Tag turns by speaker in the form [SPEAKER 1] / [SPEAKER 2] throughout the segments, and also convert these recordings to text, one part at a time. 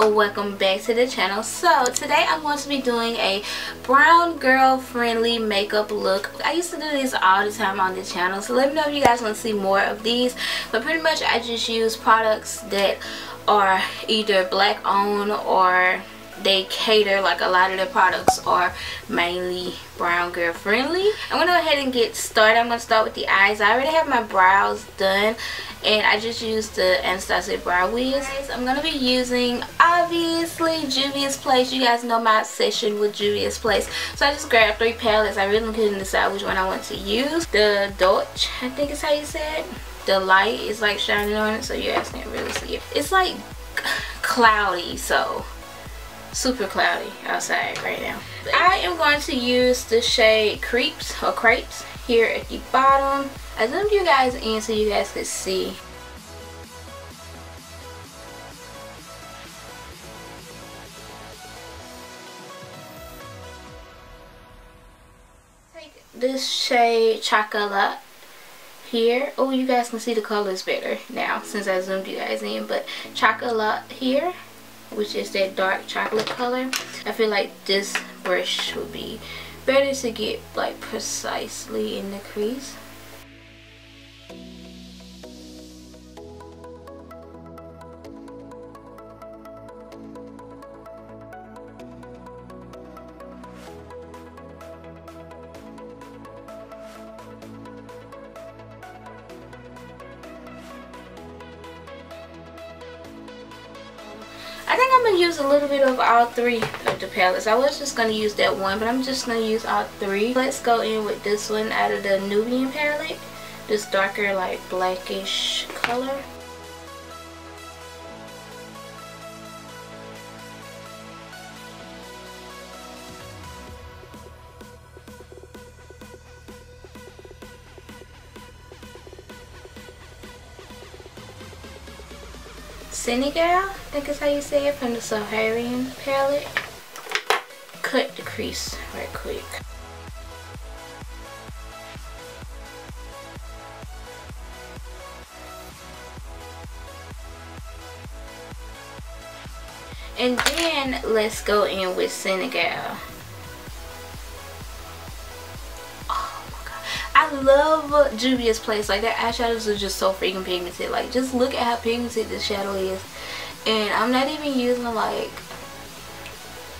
[SPEAKER 1] Welcome back to the channel. So today I'm going to be doing a brown girl friendly makeup look. I used to do this all the time on the channel, so let me know if you guys want to see more of these. But pretty much I just use products that are either black owned or they cater, like a lot of the products are mainly brown girl friendly. I'm gonna go ahead and get started. I'm gonna start with the eyes. I already have my brows done and I just used the Anastasia brow wiz. I'm gonna be using obviously Juvia's Place. You guys know my obsession with Juvia's Place, so I just grabbed 3 palettes. I really couldn't decide which one I want to use. The Deutsch, I think is how you say it. The light is like shining on it, so you guys can't really see it. It's like cloudy, so super cloudy outside right now. I am going to use the shade Creeps or Crepes here at the bottom. I zoomed you guys in so you guys could see. Take this shade Chocolate here. Oh, you guys can see the colors better now since I zoomed you guys in, but Chocolate here, which is that dark chocolate color. I feel like this brush would be better to get like precisely in the crease. I think I'm going to use a little bit of all 3 of the palettes. I was just going to use that one, but I'm just going to use all 3. Let's go in with this one out of the Nubian palette. This darker, like blackish color. Senegal, I think is how you say it, from the Saharian palette. Cut the crease right quick. And then let's go in with Senegal. I love Juvia's Place. Like, their eyeshadows are just so freaking pigmented. Like, just look at how pigmented this shadow is. And I'm not even using like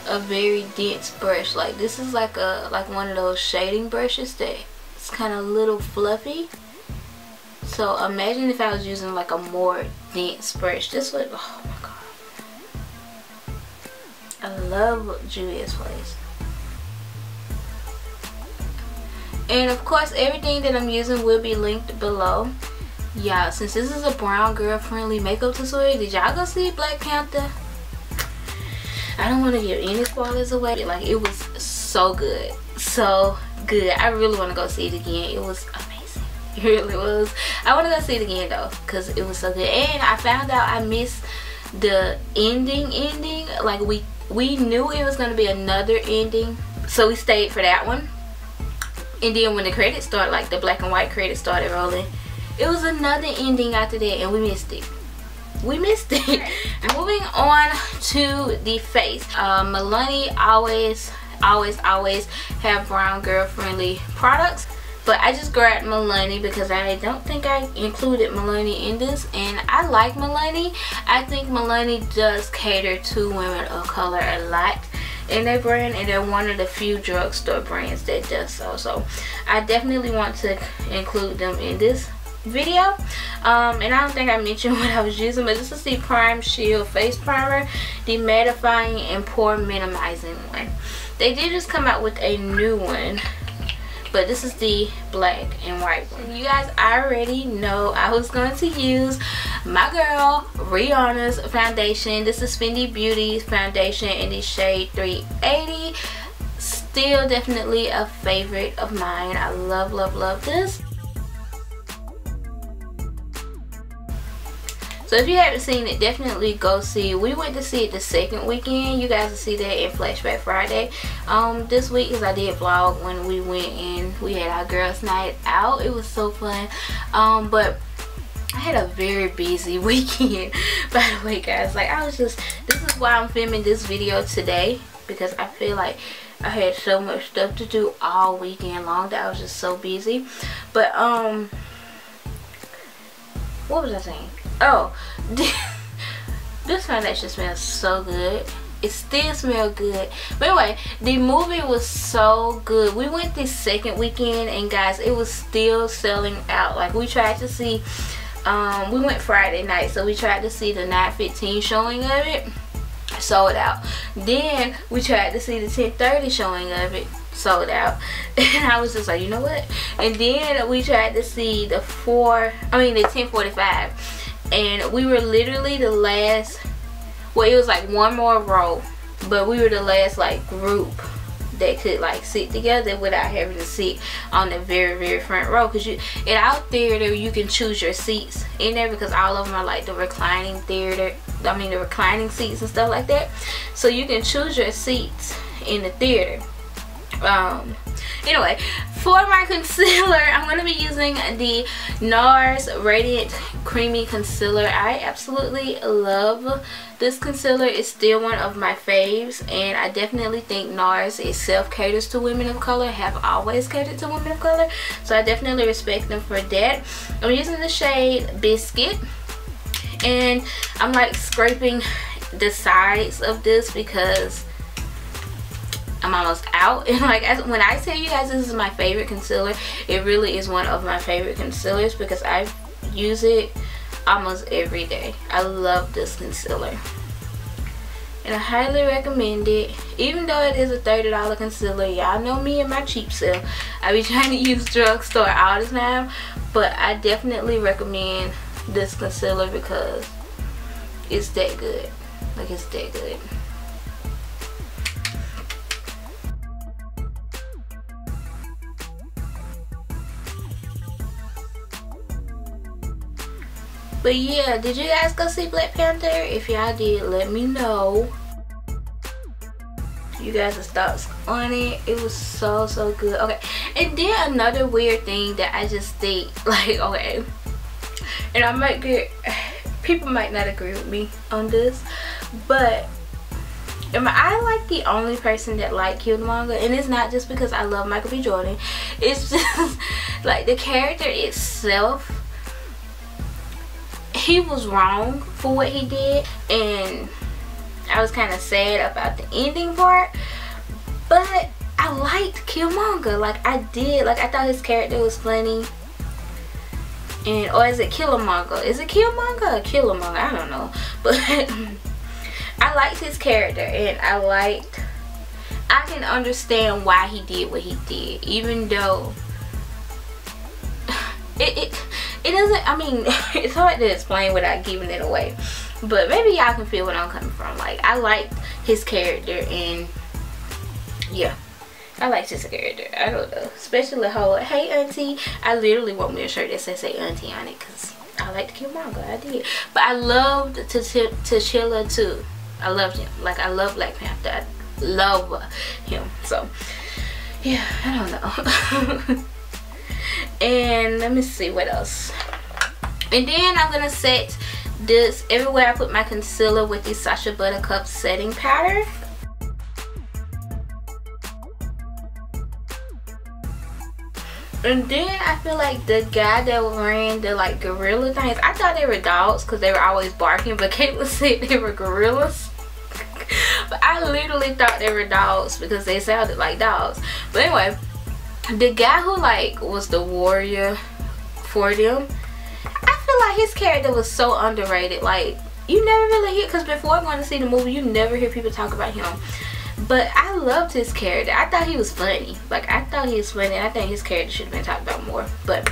[SPEAKER 1] a very dense brush. Like, this is like one of those shading brushes that it's kind of little fluffy. So imagine if I was using like a more dense brush. This would, oh my god, I love Juvia's Place. And of course everything that I'm using will be linked below. Yeah, since this is a brown girl friendly makeup tutorial, did y'all go see Black Panther? I don't want to give any spoilers away. Like, it was so good, so good. I really want to go see it again. It was amazing. It really was. I want to go see it again though, because it was so good. And I found out I missed the ending. Like, we knew it was going to be another ending, so we stayed for that one. And then when the credits started, like the black and white credits started rolling, it was another ending after that, and we missed it. We missed it. Moving on to the face. Milani always have brown girl friendly products, but I just grabbed Milani because I don't think I included Milani in this, and I like Milani. I think Milani does cater to women of color a lot in their brand, and they're one of the few drugstore brands that does so. So I definitely want to include them in this video. And I don't think I mentioned what I was using, but this is the Prime Shield Face Primer, the mattifying and pore minimizing one. They did just come out with a new one, but this is the black and white one. You guys already know I was going to use my girl Rihanna's foundation. This is Fenty Beauty's foundation in the shade 380. still definitely a favorite of mine. I love, love, love this. So if you haven't seen it, definitely go see it. We went to see it the second weekend. You guys will see that in Flashback Friday this week, because I did vlog when we went and we had our girls night out. It was so fun. But I had a very busy weekend, by the way, guys. Like, this is why I'm filming this video today, because I feel like I had so much stuff to do all weekend long that I was just so busy. But what was I saying? Oh, this foundation smells so good. It still smells good. But anyway, the movie was so good. We went this second weekend, and guys, it was still selling out. Like, we tried to see, we went Friday night, so we tried to see the 9:15 showing of it. Sold out. Then we tried to see the 10:30 showing of it. Sold out. And I was just like, you know what? And then we tried to see the 10:45. And we were literally the last, well, it was like one more row, but we were the last like group that could like sit together without having to sit on the very, very front row. Because in our theater, you can choose your seats in there, because all of them are like the reclining theater, I mean the reclining seats and stuff like that. So you can choose your seats in the theater. Anyway, for my concealer, I'm going to be using the NARS Radiant Creamy Concealer. I absolutely love this concealer. It's still one of my faves, and I definitely think NARS itself caters to women of color, have always catered to women of color, so I definitely respect them for that. I'm using the shade Biscuit, and I'm like scraping the sides of this because I'm almost out. And like, when I tell you guys this is my favorite concealer, it really is one of my favorite concealers, because I use it almost every day. I love this concealer, and I highly recommend it. Even though it is a $30 concealer, y'all know me and my cheap self, I be trying to use drugstore all the time, but I definitely recommend this concealer because it's that good. Like, it's that good. But yeah, did you guys go see Black Panther? If y'all did, let me know you guys' thoughts on it. It was so, so good. Okay, and then another weird thing that I just think, like, okay, and I might get, people might not agree with me on this, but am I like the only person that like Killmonger? And it's not just because I love Michael B. Jordan. It's just like the character itself, he was wrong for what he did, and I was kind of sad about the ending part, but I liked Killmonger. Like, I did. Like, I thought his character was funny. And, or is it Killmonger? Is it Killmonger or Killmonger? I don't know. But I liked his character, and I can understand why he did what he did, even though it doesn't, I mean, it's hard to explain without giving it away, but maybe y'all can feel where I'm coming from. Like, I liked his character, and yeah, I liked his character. I don't know, especially the whole "hey auntie." I literally want me a shirt that says "hey auntie" on it, because I liked Killmonger. I did. But I loved T'Challa too. I loved him. Like, I love Black Panther. I love him. So yeah, I don't know. And let me see what else. And then I'm gonna set this everywhere I put my concealer with the Sacha Buttercup setting powder. And then I feel like the guy that ran the like gorilla things, I thought they were dogs because they were always barking, but Caitlin said they were gorillas. But I literally thought they were dogs because they sounded like dogs. But anyway, the guy who like was the warrior for them, I feel like his character was so underrated. Like, you never really hear, because before going to see the movie, you never hear people talk about him. But I loved his character. I thought he was funny. Like, I thought he was funny, and I think his character should have been talked about more. But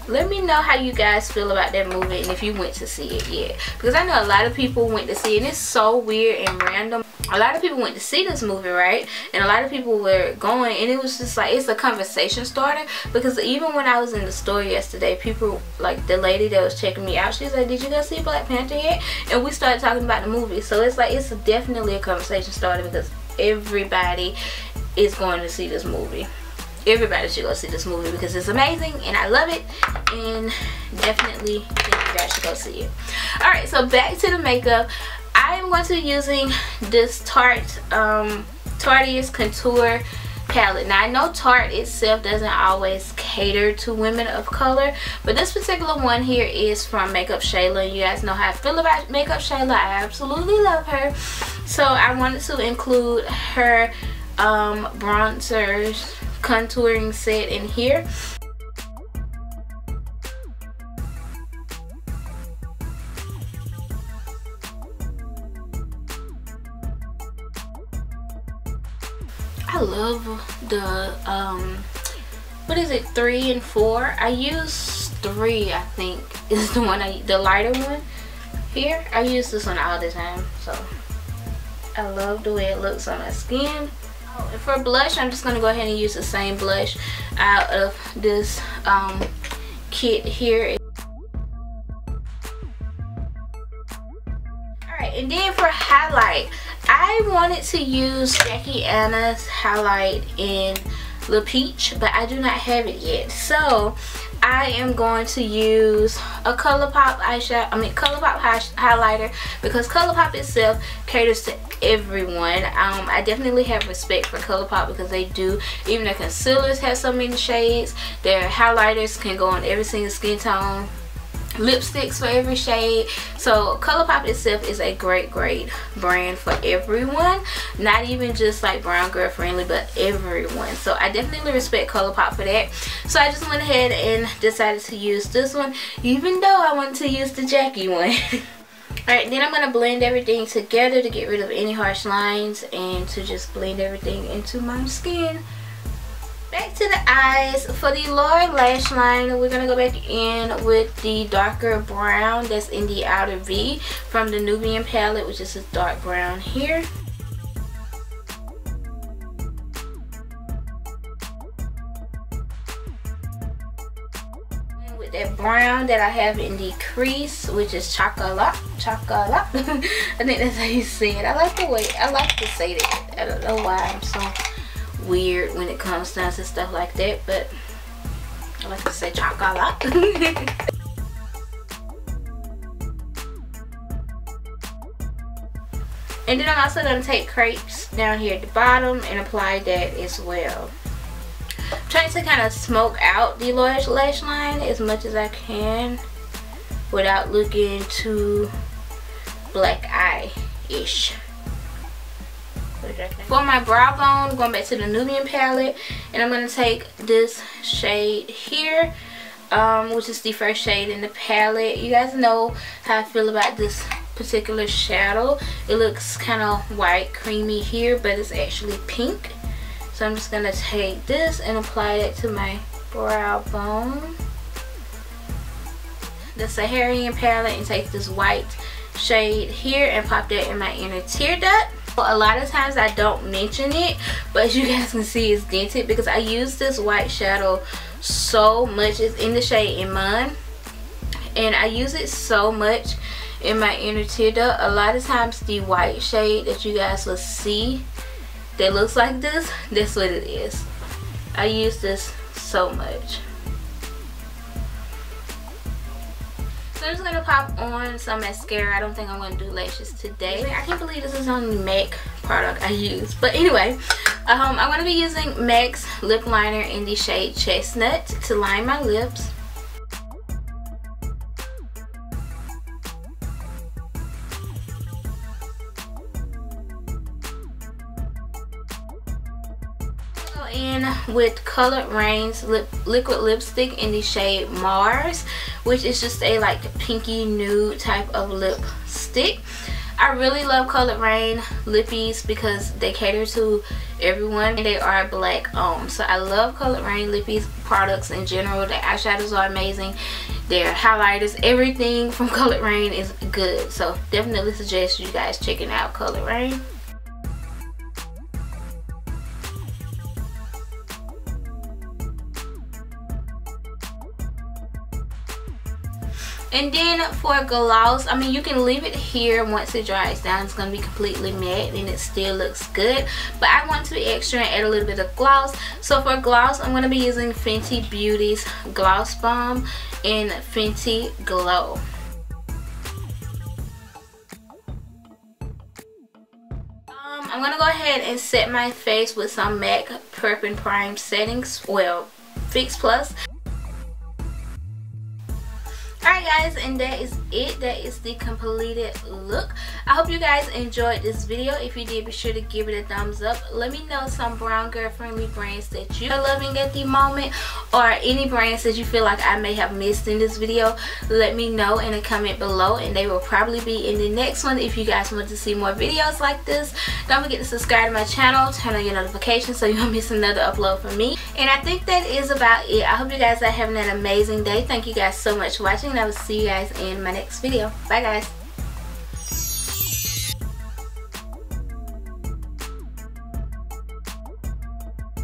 [SPEAKER 1] let me know how you guys feel about that movie, and if you went to see it yet, because I know a lot of people went to see it, and it's so weird and random. a lot of people went to see this movie, right? And a lot of people were going, and it was just like, it's a conversation starter. Because even when I was in the store yesterday, people, like the lady that was checking me out, she was like, did you go see Black Panther yet? And we started talking about the movie. So it's like, it's definitely a conversation starter, because everybody is going to see this movie. Everybody should go see this movie because it's amazing and I love it, and definitely think you guys should go see it. Alright, so back to the makeup. I am going to be using this Tarte Tarte's Contour palette. Now I know Tarte itself doesn't always cater to women of color, but this particular one here is from MAKEUPSHAYLA. You guys know how I feel about MAKEUPSHAYLA. I absolutely love her. So I wanted to include her bronzers contouring set in here. I love the what is it, 3 and 4. I use 3, I think is the one, the lighter one here. I use this one all the time, so I love the way it looks on my skin. Oh, and for blush, I'm just gonna go ahead and use the same blush out of this kit here. Alright, and then for highlight, I wanted to use Jackie Anna's highlight in Le Peach, but I do not have it yet. So I am going to use a ColourPop eyeshadow, ColourPop highlighter, because ColourPop itself caters to everyone. I definitely have respect for ColourPop because they do, even their concealers have so many shades. Their highlighters can go on every single skin tone. Lipsticks for every shade. So ColourPop itself is a great brand for everyone, not even just like brown girl friendly, but everyone. So I definitely respect ColourPop for that. So I just went ahead and decided to use this one, even though I wanted to use the Jackie one. Alright, then I'm going to blend everything together to get rid of any harsh lines and to just blend everything into my skin. Back to the eyes. For the lower lash line, we're going to go back in with the darker brown that's in the outer V from the Nubian palette, which is this dark brown here. And with that brown that I have in the crease, which is chocolate. I think that's how you say it. I like to say that. I don't know why I'm so weird when it comes down to stuff like that, but I like to say chocolate. And then I'm also going to take crepes down here at the bottom and apply that as well. I'm trying to kind of smoke out the lower lash line as much as I can without looking too black eye-ish. For my brow bone, going back to the Nubian palette, and I'm going to take this shade here, which is the first shade in the palette. You guys know how I feel about this particular shadow. It looks kind of white creamy here, but it's actually pink. So I'm just going to take this and apply it to my brow bone. The Saharian palette, and take this white shade here and pop that in my inner tear duct. A lot of times I don't mention it, but as you guys can see, it's dented because I use this white shadow so much. It's in the shade Iman, and I use it so much in my inner tear duct. A lot of times the white shade that you guys will see that looks like this, that's what it is. I use this so much. So I'm just going to pop on some mascara. I don't think I'm going to do lashes today. I can't believe this is the only MAC product I use. But anyway, I'm going to be using MAC's lip liner in the shade Chestnut to line my lips. In with Colored Rain's liquid lipstick in the shade Mars, which is just a like pinky nude type of lipstick. I really love Colored Rain lippies because they cater to everyone and they are black owned. So I love Colored Rain lippies products in general. Their eyeshadows are amazing, their highlighters, everything from Colored Rain is good. So definitely suggest you guys checking out Colored Rain. And then for gloss, I mean, you can leave it here. Once it dries down, it's going to be completely matte and it still looks good. But I want to be extra and add a little bit of gloss. So for gloss, I'm going to be using Fenty Beauty's Gloss Bomb in Fenty Glow. I'm going to go ahead and set my face with some MAC Prep and Prime settings. Well, Fix Plus. Alright guys, and that is it. That is the completed look. I hope you guys enjoyed this video. If you did, be sure to give it a thumbs up. Let me know some brown girl friendly brands that you are loving at the moment, or any brands that you feel like I may have missed in this video. Let me know in a comment below, and they will probably be in the next one. If you guys want to see more videos like this, don't forget to subscribe to my channel, turn on your notifications so you don't miss another upload from me. And I think that is about it. I hope you guys are having an amazing day. Thank you guys so much for watching, and I will see you guys in my next video. Bye guys.